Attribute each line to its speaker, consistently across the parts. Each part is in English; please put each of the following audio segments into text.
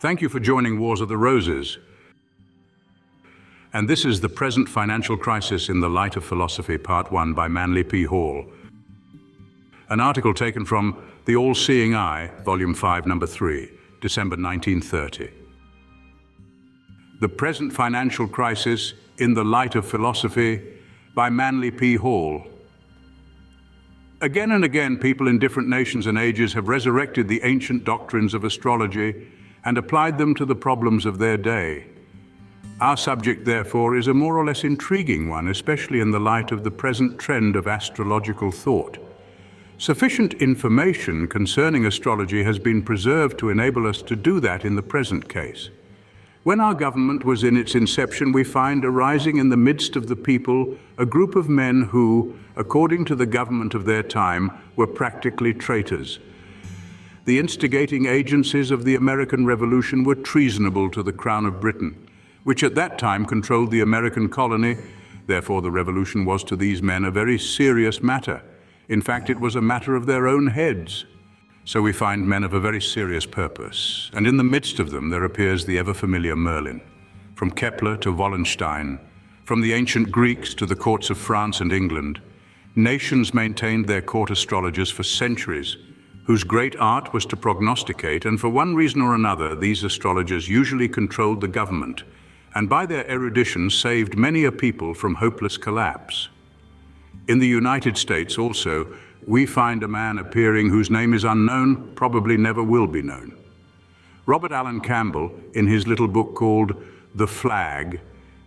Speaker 1: Thank you for joining Wars of the Roses. And this is The Present Financial Crisis in the Light of Philosophy, Part 1 by Manly P. Hall. An article taken from The All-Seeing Eye, Volume 5, Number 3, December 1930. The Present Financial Crisis in the Light of Philosophy by Manly P. Hall. Again and again, people in different nations and ages have resurrected the ancient doctrines of astrology and applied them to the problems of their day. Our subject, therefore, is a more or less intriguing one, especially in the light of the present trend of astrological thought. Sufficient information concerning astrology has been preserved to enable us to do that in the present case. When our government was in its inception, we find arising in the midst of the people a group of men who, according to the government of their time, were practically traitors. The instigating agencies of the American Revolution were treasonable to the Crown of Britain, which at that time controlled the American colony. Therefore, the revolution was to these men a very serious matter. In fact, it was a matter of their own heads. So we find men of a very serious purpose, and in the midst of them there appears the ever-familiar Merlin. From Kepler to Wallenstein, from the ancient Greeks to the courts of France and England, nations maintained their court astrologers for centuries, whose great art was to prognosticate, and for one reason or another, these astrologers usually controlled the government, and by their erudition saved many a people from hopeless collapse. In the United States also, we find a man appearing whose name is unknown, probably never will be known. Robert Allen Campbell, in his little book called The Flag,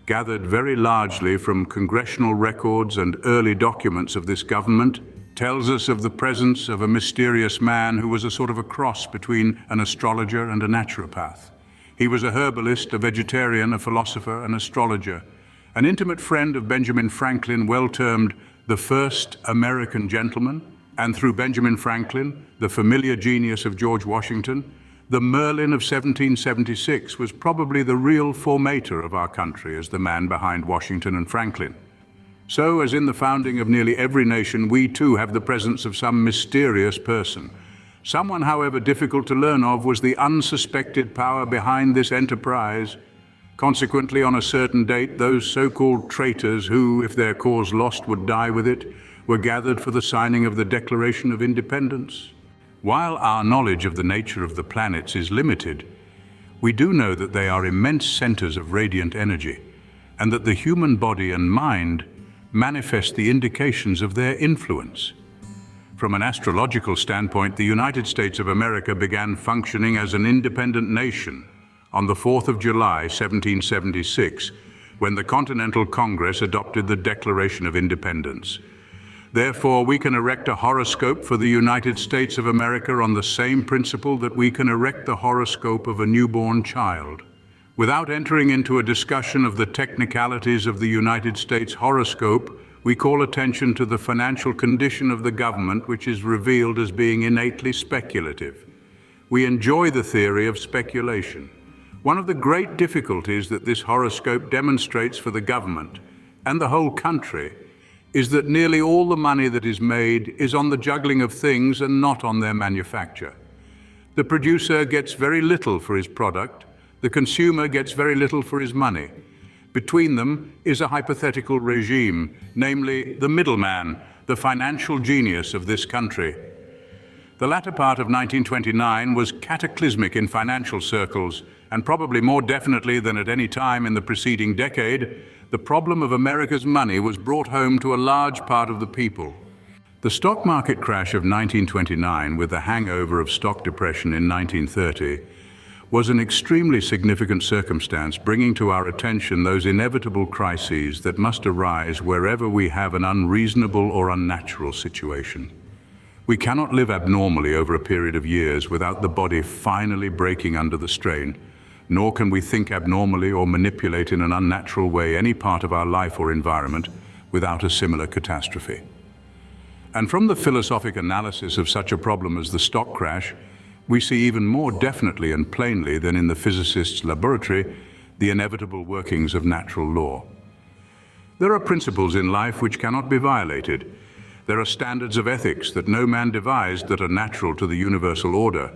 Speaker 1: gathered very largely from congressional records and early documents of this government, tells us of the presence of a mysterious man who was a sort of a cross between an astrologer and a naturopath. He was a herbalist, a vegetarian, a philosopher, an astrologer, an intimate friend of Benjamin Franklin, well termed the first American gentleman, and through Benjamin Franklin, the familiar genius of George Washington, the Merlin of 1776 was probably the real formator of our country as the man behind Washington and Franklin. So, as in the founding of nearly every nation, we too have the presence of some mysterious person. Someone, however, difficult to learn of was the unsuspected power behind this enterprise. Consequently, on a certain date, those so-called traitors who, if their cause lost, would die with it, were gathered for the signing of the Declaration of Independence. While our knowledge of the nature of the planets is limited, we do know that they are immense centers of radiant energy, and that the human body and mind manifest the indications of their influence. From an astrological standpoint, the United States of America began functioning as an independent nation on the 4th of July, 1776, when the Continental Congress adopted the Declaration of Independence. Therefore, we can erect a horoscope for the United States of America on the same principle that we can erect the horoscope of a newborn child. Without entering into a discussion of the technicalities of the United States horoscope, we call attention to the financial condition of the government, which is revealed as being innately speculative. We enjoy the theory of speculation. One of the great difficulties that this horoscope demonstrates for the government and the whole country is that nearly all the money that is made is on the juggling of things and not on their manufacture. The producer gets very little for his product. The consumer gets very little for his money. Between them is a hypothetical regime, namely the middleman, the financial genius of this country. The latter part of 1929 was cataclysmic in financial circles, and probably more definitely than at any time in the preceding decade, the problem of America's money was brought home to a large part of the people. The stock market crash of 1929, with the hangover of stock depression in 1930, was an extremely significant circumstance, bringing to our attention those inevitable crises that must arise wherever we have an unreasonable or unnatural situation. We cannot live abnormally over a period of years without the body finally breaking under the strain, nor can we think abnormally or manipulate in an unnatural way any part of our life or environment without a similar catastrophe. And from the philosophic analysis of such a problem as the stock crash, we see even more definitely and plainly than in the physicist's laboratory the inevitable workings of natural law. There are principles in life which cannot be violated. There are standards of ethics that no man devised that are natural to the universal order.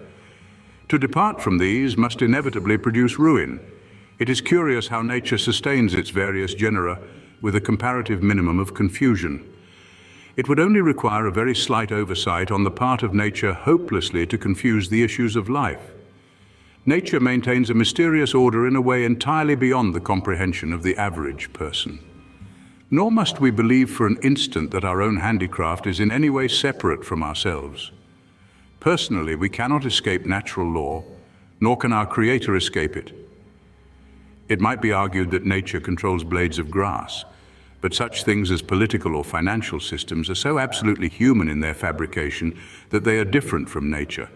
Speaker 1: To depart from these must inevitably produce ruin. It is curious how nature sustains its various genera with a comparative minimum of confusion. It would only require a very slight oversight on the part of nature hopelessly to confuse the issues of life. Nature maintains a mysterious order in a way entirely beyond the comprehension of the average person. Nor must we believe for an instant that our own handicraft is in any way separate from ourselves. Personally, we cannot escape natural law, nor can our Creator escape it. It might be argued that nature controls blades of grass, but such things as political or financial systems are so absolutely human in their fabrication that they are different from nature.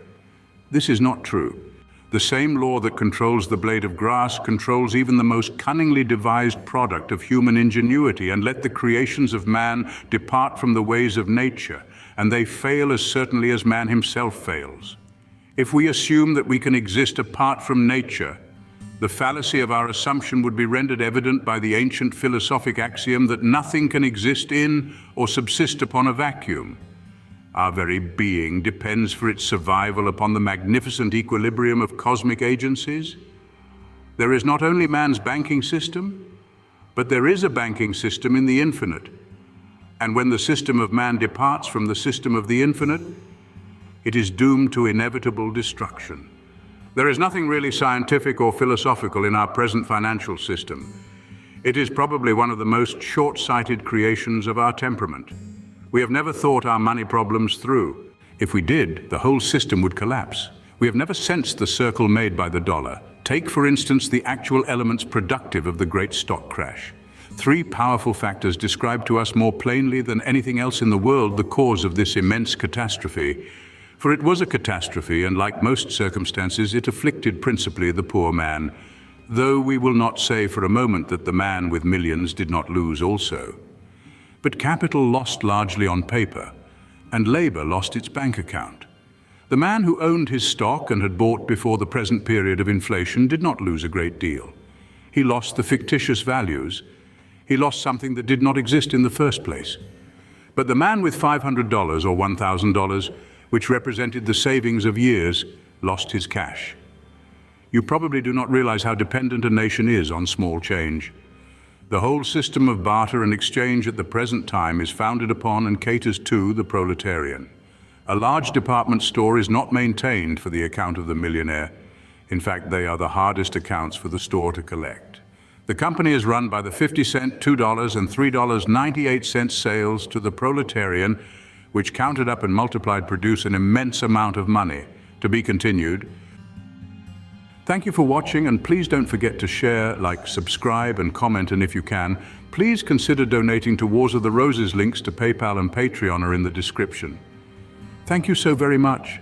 Speaker 1: This is not true. The same law that controls the blade of grass controls even the most cunningly devised product of human ingenuity, and let the creations of man depart from the ways of nature, and they fail as certainly as man himself fails. If we assume that we can exist apart from nature, the fallacy of our assumption would be rendered evident by the ancient philosophic axiom that nothing can exist in or subsist upon a vacuum. Our very being depends for its survival upon the magnificent equilibrium of cosmic agencies. There is not only man's banking system, but there is a banking system in the infinite. And when the system of man departs from the system of the infinite, it is doomed to inevitable destruction. There is nothing really scientific or philosophical in our present financial system. It is probably one of the most short-sighted creations of our temperament. We have never thought our money problems through. If we did, the whole system would collapse. We have never sensed the circle made by the dollar. Take, for instance, the actual elements productive of the great stock crash. Three powerful factors describe to us more plainly than anything else in the world the cause of this immense catastrophe. For it was a catastrophe, and like most circumstances, it afflicted principally the poor man, though we will not say for a moment that the man with millions did not lose also. But capital lost largely on paper, and labor lost its bank account. The man who owned his stock and had bought before the present period of inflation did not lose a great deal. He lost the fictitious values. He lost something that did not exist in the first place. But the man with $500 or $1,000, which represented the savings of years, lost his cash. You probably do not realize how dependent a nation is on small change. The whole system of barter and exchange at the present time is founded upon and caters to the proletarian. A large department store is not maintained for the account of the millionaire. In fact, they are the hardest accounts for the store to collect. The company is run by the 50-cent, $2, and $3.98 sales to the proletarian, which counted up and multiplied produce an immense amount of money. To be continued. Thank you for watching, and please don't forget to share, like, subscribe, and comment, and if you can, please consider donating to Wars of the Roses. Links to PayPal and Patreon are in the description. Thank you so very much.